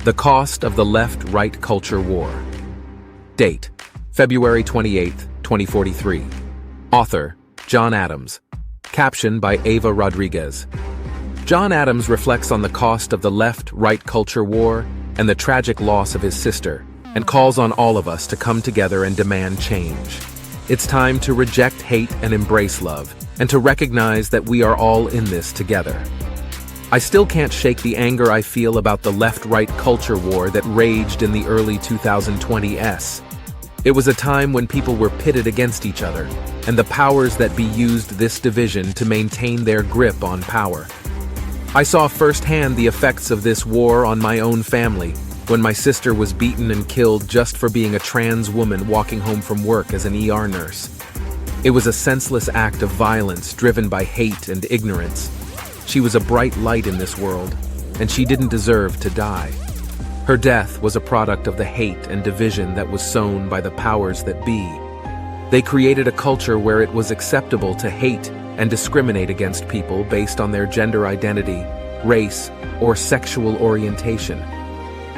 The Cost of the Left-Right Culture War. Date: February 28, 2043. Author: John Adams. Caption by Ava Rodriguez. John Adams reflects on the cost of the left-right culture war and the tragic loss of his sister, and calls on all of us to come together and demand change. It's time to reject hate and embrace love, and to recognize that we are all in this together. I still can't shake the anger I feel about the left-right culture war that raged in the early 2020s. It was a time when people were pitted against each other, and the powers that be used this division to maintain their grip on power. I saw firsthand the effects of this war on my own family, when my sister was beaten and killed just for being a trans woman walking home from work as an ER nurse. It was a senseless act of violence driven by hate and ignorance. She was a bright light in this world, and she didn't deserve to die. Her death was a product of the hate and division that was sown by the powers that be. They created a culture where it was acceptable to hate and discriminate against people based on their gender identity, race, or sexual orientation.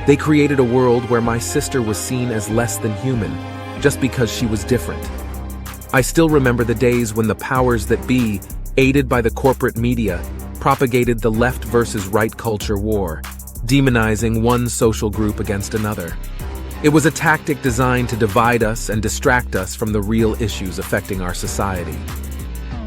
They created a world where my sister was seen as less than human, just because she was different. I still remember the days when the powers that be, aided by the corporate media, propagated the left versus right culture war, demonizing one social group against another. It was a tactic designed to divide us and distract us from the real issues affecting our society.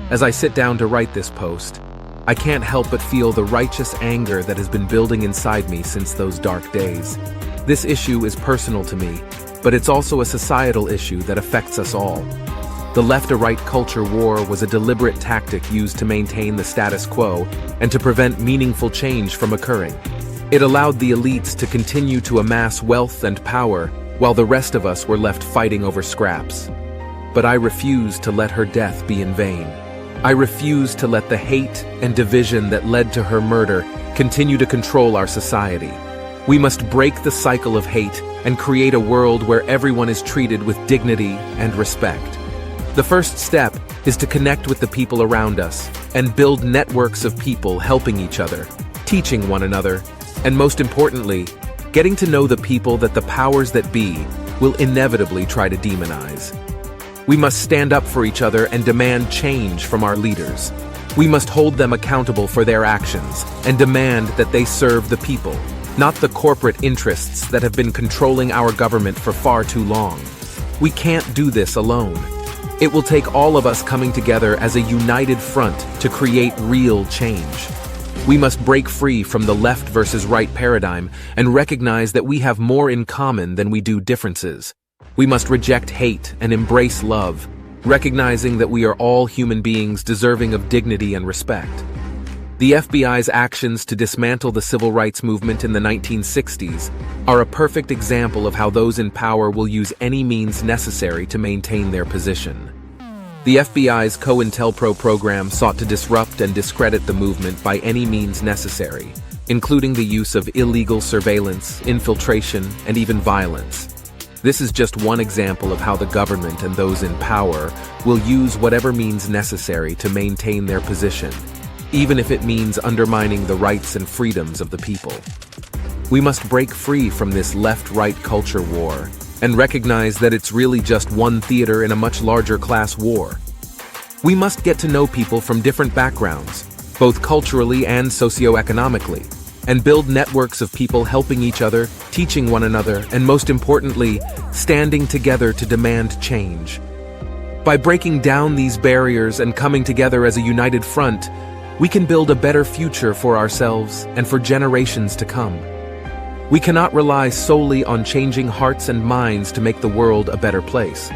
As I sit down to write this post, I can't help but feel the righteous anger that has been building inside me since those dark days. This issue is personal to me, but it's also a societal issue that affects us all. The left-to-right culture war was a deliberate tactic used to maintain the status quo and to prevent meaningful change from occurring. It allowed the elites to continue to amass wealth and power, while the rest of us were left fighting over scraps. But I refuse to let her death be in vain. I refuse to let the hate and division that led to her murder continue to control our society. We must break the cycle of hate and create a world where everyone is treated with dignity and respect. The first step is to connect with the people around us and build networks of people helping each other, teaching one another, and most importantly, getting to know the people that the powers that be will inevitably try to demonize. We must stand up for each other and demand change from our leaders. We must hold them accountable for their actions and demand that they serve the people, not the corporate interests that have been controlling our government for far too long. We can't do this alone. It will take all of us coming together as a united front to create real change. We must break free from the left versus right paradigm and recognize that we have more in common than we do differences. We must reject hate and embrace love, recognizing that we are all human beings deserving of dignity and respect. The FBI's actions to dismantle the civil rights movement in the 1960s are a perfect example of how those in power will use any means necessary to maintain their position. The FBI's COINTELPRO program sought to disrupt and discredit the movement by any means necessary, including the use of illegal surveillance, infiltration, and even violence. This is just one example of how the government and those in power will use whatever means necessary to maintain their position, even if it means undermining the rights and freedoms of the people. We must break free from this left-right culture war and recognize that it's really just one theater in a much larger class war. We must get to know people from different backgrounds, both culturally and socioeconomically, and build networks of people helping each other, teaching one another, and most importantly, standing together to demand change. By breaking down these barriers and coming together as a united front, we can build a better future for ourselves and for generations to come. We cannot rely solely on changing hearts and minds to make the world a better place.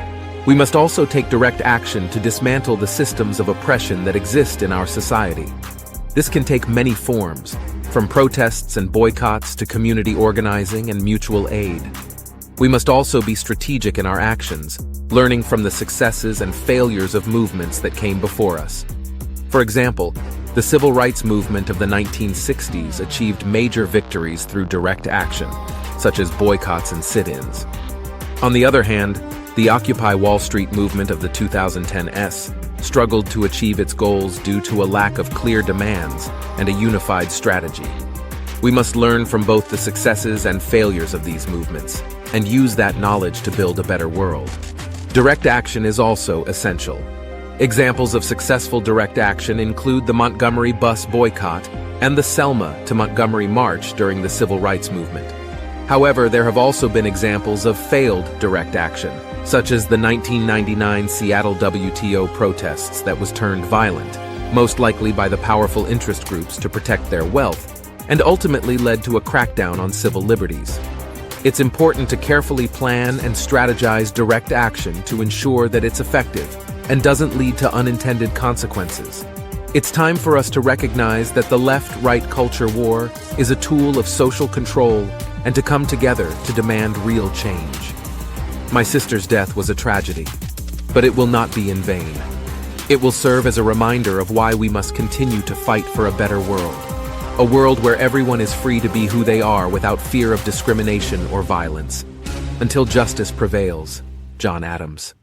We must also take direct action to dismantle the systems of oppression that exist in our society. This can take many forms, from protests and boycotts to community organizing and mutual aid. We must also be strategic in our actions, learning from the successes and failures of movements that came before us. For example, the civil rights movement of the 1960s achieved major victories through direct action, such as boycotts and sit-ins. On the other hand, the Occupy Wall Street movement of the 2010s struggled to achieve its goals due to a lack of clear demands and a unified strategy. We must learn from both the successes and failures of these movements, and use that knowledge to build a better world. Direct action is also essential. Examples of successful direct action include the Montgomery bus boycott and the Selma to Montgomery March during the Civil Rights Movement. However, there have also been examples of failed direct action, such as the 1999 Seattle WTO protests that was turned violent, most likely by the powerful interest groups to protect their wealth, and ultimately led to a crackdown on civil liberties. It's important to carefully plan and strategize direct action to ensure that it's effective and doesn't lead to unintended consequences. It's time for us to recognize that the left-right culture war is a tool of social control and to come together to demand real change. My sister's death was a tragedy, but it will not be in vain. It will serve as a reminder of why we must continue to fight for a better world. A world where everyone is free to be who they are without fear of discrimination or violence. Until justice prevails, John Adams.